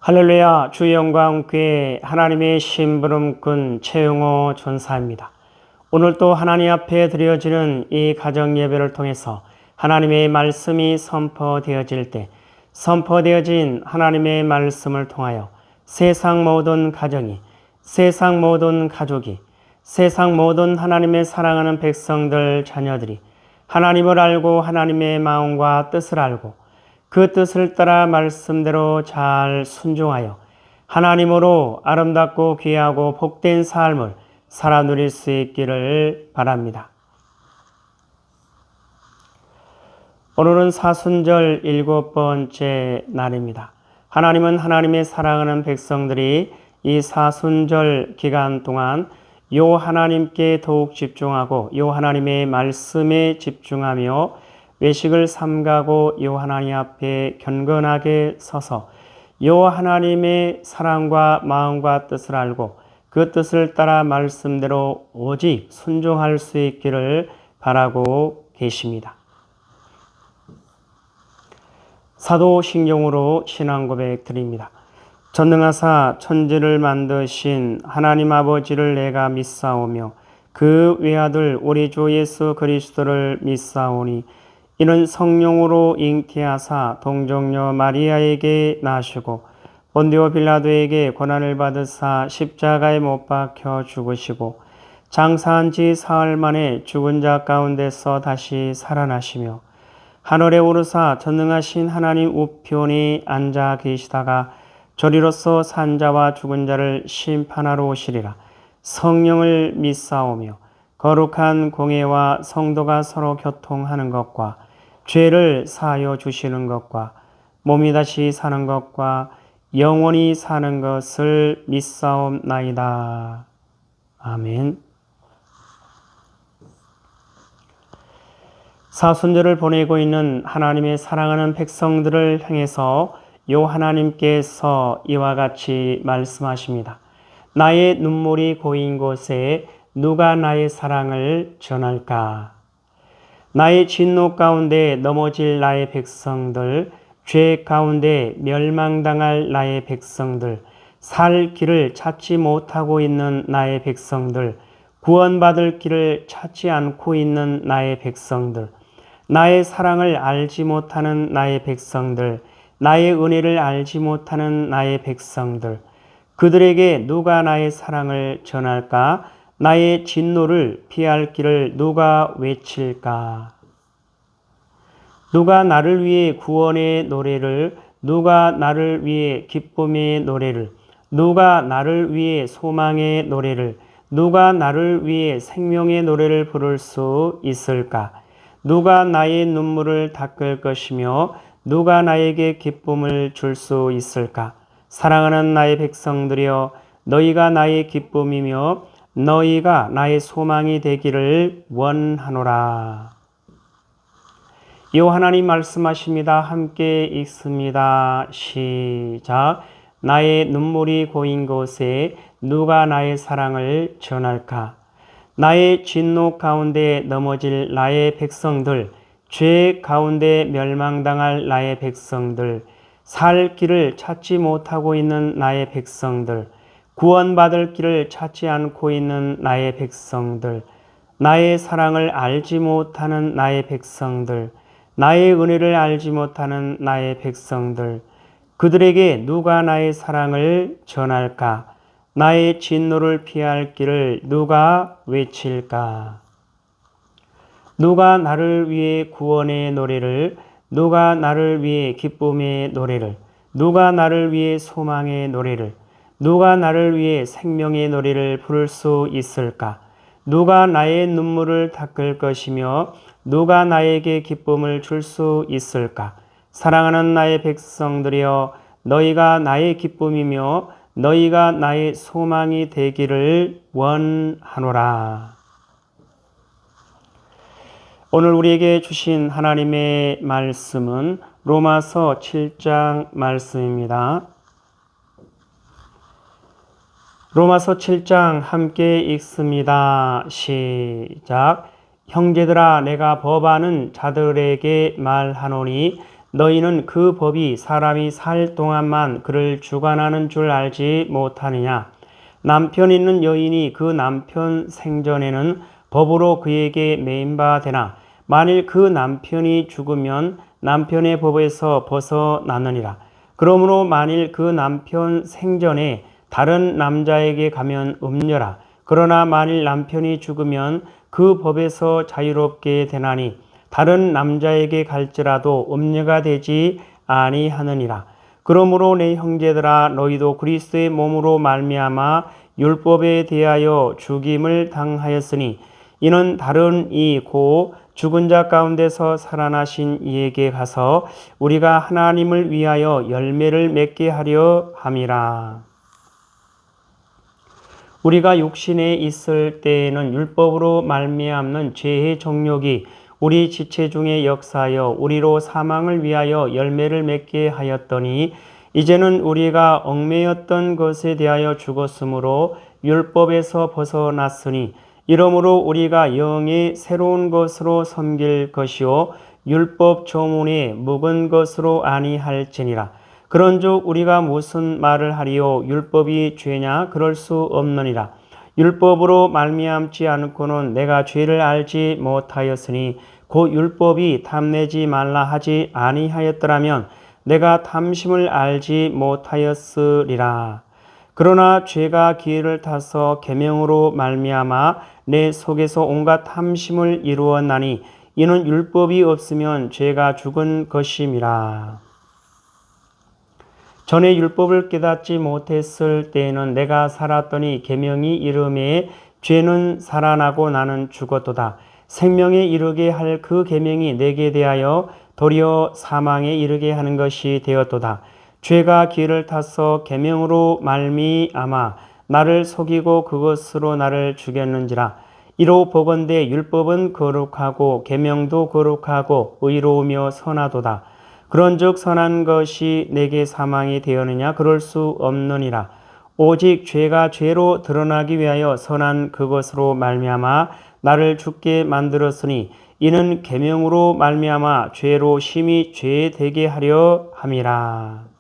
할렐루야, 주의 영광 교회 하나님의 심부름꾼 최용호 전사입니다. 오늘 또 하나님 앞에 드려지는 이 가정 예배를 통해서 하나님의 말씀이 선포되어질 때 선포되어진 하나님의 말씀을 통하여 세상 모든 가정이, 세상 모든 가족이, 세상 모든 하나님의 사랑하는 백성들 자녀들이 하나님을 알고 하나님의 마음과 뜻을 알고 그 뜻을 따라 말씀대로 잘 순종하여 하나님으로 아름답고 귀하고 복된 삶을 살아 누릴 수 있기를 바랍니다. 오늘은 사순절 7번째 날입니다. 하나님은 하나님의 사랑하는 백성들이 이 사순절 기간 동안 요 하나님께 더욱 집중하고 요 하나님의 말씀에 집중하며 외식을 삼가고 요 하나님 앞에 견건하게 서서 요 하나님의 사랑과 마음과 뜻을 알고 그 뜻을 따라 말씀대로 오직 순종할 수 있기를 바라고 계십니다. 사도신경으로 신앙 고백 드립니다. 전능하사 천지를 만드신 하나님 아버지를 내가 믿사오며 그 외아들 우리 주 예수 그리스도를 믿사오니 이는 성령으로 잉태하사 동정녀 마리아에게 나시고 본디오 빌라도에게 고난을 받으사 십자가에 못 박혀 죽으시고 장사한 지 사흘 만에 죽은 자 가운데서 다시 살아나시며 하늘에 오르사 전능하신 하나님 우편에 앉아 계시다가 저리로서 산 자와 죽은 자를 심판하러 오시리라. 성령을 믿사오며 거룩한 공예와 성도가 서로 교통하는 것과 죄를 사하여 주시는 것과 몸이 다시 사는 것과 영원히 사는 것을 믿사옵나이다. 아멘. 사순절을 보내고 있는 하나님의 사랑하는 백성들을 향해서 요 하나님께서 이와 같이 말씀하십니다. 나의 눈물이 고인 곳에 누가 나의 사랑을 전할까? 나의 진노 가운데 넘어질 나의 백성들, 죄 가운데 멸망당할 나의 백성들, 살 길을 찾지 못하고 있는 나의 백성들, 구원받을 길을 찾지 않고 있는 나의 백성들, 나의 사랑을 알지 못하는 나의 백성들, 나의 은혜를 알지 못하는 나의 백성들, 그들에게 누가 나의 사랑을 전할까? 나의 진노를 피할 길을 누가 외칠까? 누가 나를 위해 구원의 노래를, 누가 나를 위해 기쁨의 노래를, 누가 나를 위해 소망의 노래를, 누가 나를 위해 생명의 노래를 부를 수 있을까? 누가 나의 눈물을 닦을 것이며 누가 나에게 기쁨을 줄 수 있을까? 사랑하는 나의 백성들이여, 너희가 나의 기쁨이며 너희가 나의 소망이 되기를 원하노라. 요 하나님 말씀하십니다. 함께 읽습니다. 시작. 나의 눈물이 고인 곳에 누가 나의 사랑을 전할까? 나의 진노 가운데 넘어질 나의 백성들, 죄 가운데 멸망당할 나의 백성들, 살 길을 찾지 못하고 있는 나의 백성들, 구원받을 길을 찾지 않고 있는 나의 백성들, 나의 사랑을 알지 못하는 나의 백성들, 나의 은혜를 알지 못하는 나의 백성들, 그들에게 누가 나의 사랑을 전할까? 나의 진노를 피할 길을 누가 외칠까? 누가 나를 위해 구원의 노래를, 누가 나를 위해 기쁨의 노래를, 누가 나를 위해 소망의 노래를, 누가 나를 위해 생명의 노래를 부를 수 있을까? 누가 나의 눈물을 닦을 것이며 누가 나에게 기쁨을 줄 수 있을까? 사랑하는 나의 백성들이여, 너희가 나의 기쁨이며 너희가 나의 소망이 되기를 원하노라. 오늘 우리에게 주신 하나님의 말씀은 로마서 7장 말씀입니다. 로마서 7장 함께 읽습니다. 시작. 형제들아, 내가 법하는 자들에게 말하노니 너희는 그 법이 사람이 살 동안만 그를 주관하는 줄 알지 못하느냐? 남편 있는 여인이 그 남편 생전에는 법으로 그에게 매인바 되나 만일 그 남편이 죽으면 남편의 법에서 벗어나느니라. 그러므로 만일 그 남편 생전에 다른 남자에게 가면 음녀라. 그러나 만일 남편이 죽으면 그 법에서 자유롭게 되나니 다른 남자에게 갈지라도 음녀가 되지 아니하느니라. 그러므로 내 형제들아 너희도 그리스도의 몸으로 말미암아 율법에 대하여 죽임을 당하였으니 이는 다른 이 고 죽은 자 가운데서 살아나신 이에게 가서 우리가 하나님을 위하여 열매를 맺게 하려 함이라. 우리가 육신에 있을 때에는 율법으로 말미암는 죄의 정욕이 우리 지체 중에 역사하여 우리로 사망을 위하여 열매를 맺게 하였더니 이제는 우리가 얽매였던 것에 대하여 죽었으므로 율법에서 벗어났으니 이러므로 우리가 영의 새로운 것으로 섬길 것이요 율법 조문에 묵은 것으로 아니할지니라. 그런즉 우리가 무슨 말을 하리요? 율법이 죄냐? 그럴 수 없느니라. 율법으로 말미암지 않고는 내가 죄를 알지 못하였으니 곧 율법이 탐내지 말라 하지 아니하였더라면 내가 탐심을 알지 못하였으리라. 그러나 죄가 기회를 타서 계명으로 말미암아 내 속에서 온갖 탐심을 이루었나니 이는 율법이 없으면 죄가 죽은 것임이라. 전에 율법을 깨닫지 못했을 때에는 내가 살았더니 계명이 이름에 죄는 살아나고 나는 죽었도다. 생명에 이르게 할 그 계명이 내게 대하여 도리어 사망에 이르게 하는 것이 되었도다. 죄가 기회를 타서 계명으로 말미암아 나를 속이고 그것으로 나를 죽였는지라. 이로 보건대 율법은 거룩하고 계명도 거룩하고 의로우며 선하도다. 그런즉 선한 것이 내게 사망이 되었느냐? 그럴 수 없느니라. 오직 죄가 죄로 드러나기 위하여 선한 그것으로 말미암아 나를 죽게 만들었으니 이는 계명으로 말미암아 죄로 심히 죄되게 하려 함이라.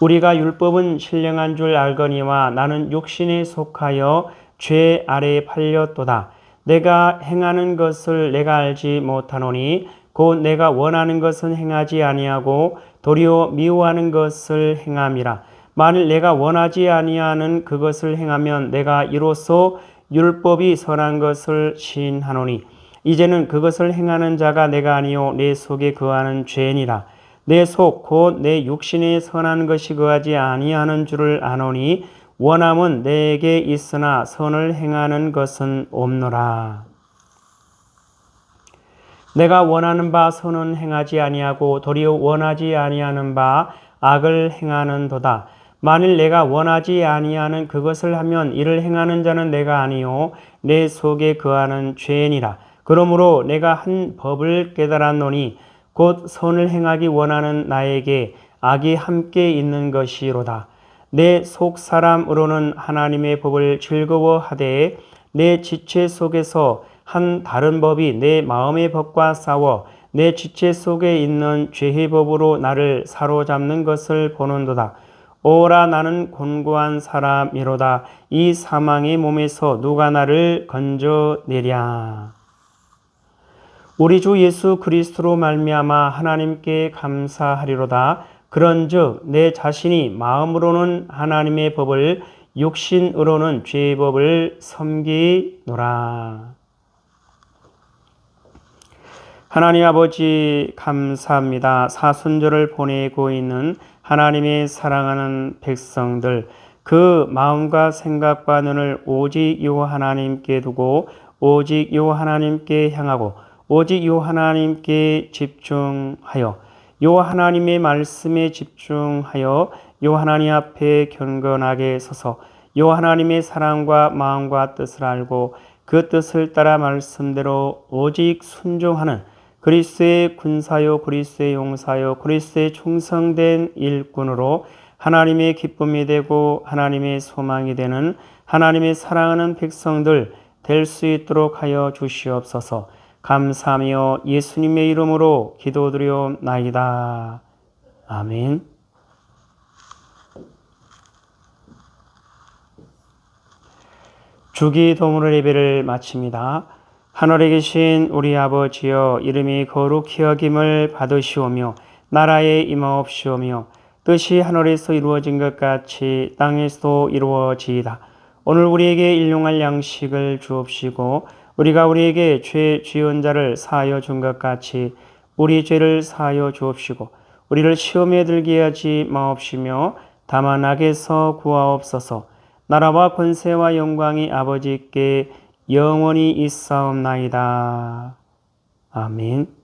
우리가 율법은 신령한 줄 알거니와 나는 육신에 속하여 죄 아래에 팔렸도다. 내가 행하는 것을 내가 알지 못하노니 곧 내가 원하는 것은 행하지 아니하고 도리어 미워하는 것을 행함이라. 만일 내가 원하지 아니하는 그것을 행하면 내가 이로써 율법이 선한 것을 시인하노니 이제는 그것을 행하는 자가 내가 아니요 내 속에 거하는 죄니라. 내 속 곧 내 육신에 선한 것이 거하지 아니하는 줄을 아노니 원함은 내게 있으나 선을 행하는 것은 없노라. 내가 원하는 바 선은 행하지 아니하고 도리어 원하지 아니하는 바 악을 행하는도다. 만일 내가 원하지 아니하는 그것을 하면 이를 행하는 자는 내가 아니요 내 속에 거하는 죄니라. 그러므로 내가 한 법을 깨달았노니 곧 선을 행하기 원하는 나에게 악이 함께 있는 것이로다. 내 속 사람으로는 하나님의 법을 즐거워하되 내 지체 속에서 한 다른 법이 내 마음의 법과 싸워 내 지체 속에 있는 죄의 법으로 나를 사로잡는 것을 보는도다. 오라 나는 곤고한 사람이로다. 이 사망의 몸에서 누가 나를 건져내랴. 우리 주 예수 그리스도로 말미암아 하나님께 감사하리로다. 그런즉 내 자신이 마음으로는 하나님의 법을 육신으로는 죄의 법을 섬기노라. 하나님 아버지 감사합니다. 사순절을 보내고 있는 하나님의 사랑하는 백성들 그 마음과 생각과 눈을 오직 요 하나님께 두고 오직 요 하나님께 향하고 오직 요 하나님께 집중하여 요 하나님의 말씀에 집중하여 요 하나님 앞에 경건하게 서서 요 하나님의 사랑과 마음과 뜻을 알고 그 뜻을 따라 말씀대로 오직 순종하는 그리스도의 군사요 그리스도의 용사요 그리스도의 충성된 일꾼으로 하나님의 기쁨이 되고 하나님의 소망이 되는 하나님의 사랑하는 백성들 될 수 있도록 하여 주시옵소서. 감사하며 예수님의 이름으로 기도드려옵나이다. 아멘. 주기도문의 예배를 마칩니다. 하늘에 계신 우리 아버지여, 이름이 거룩히 여김을 받으시오며 나라에 임하옵시오며 뜻이 하늘에서 이루어진 것 같이 땅에서도 이루어지이다. 오늘 우리에게 일용할 양식을 주옵시고 우리가 우리에게 죄 지은 자를 사하여 준 것 같이 우리 죄를 사하여 주옵시고 우리를 시험에 들게 하지 마옵시며 다만 악에서 구하옵소서. 나라와 권세와 영광이 아버지께 영원히 있사옵나이다. 아멘.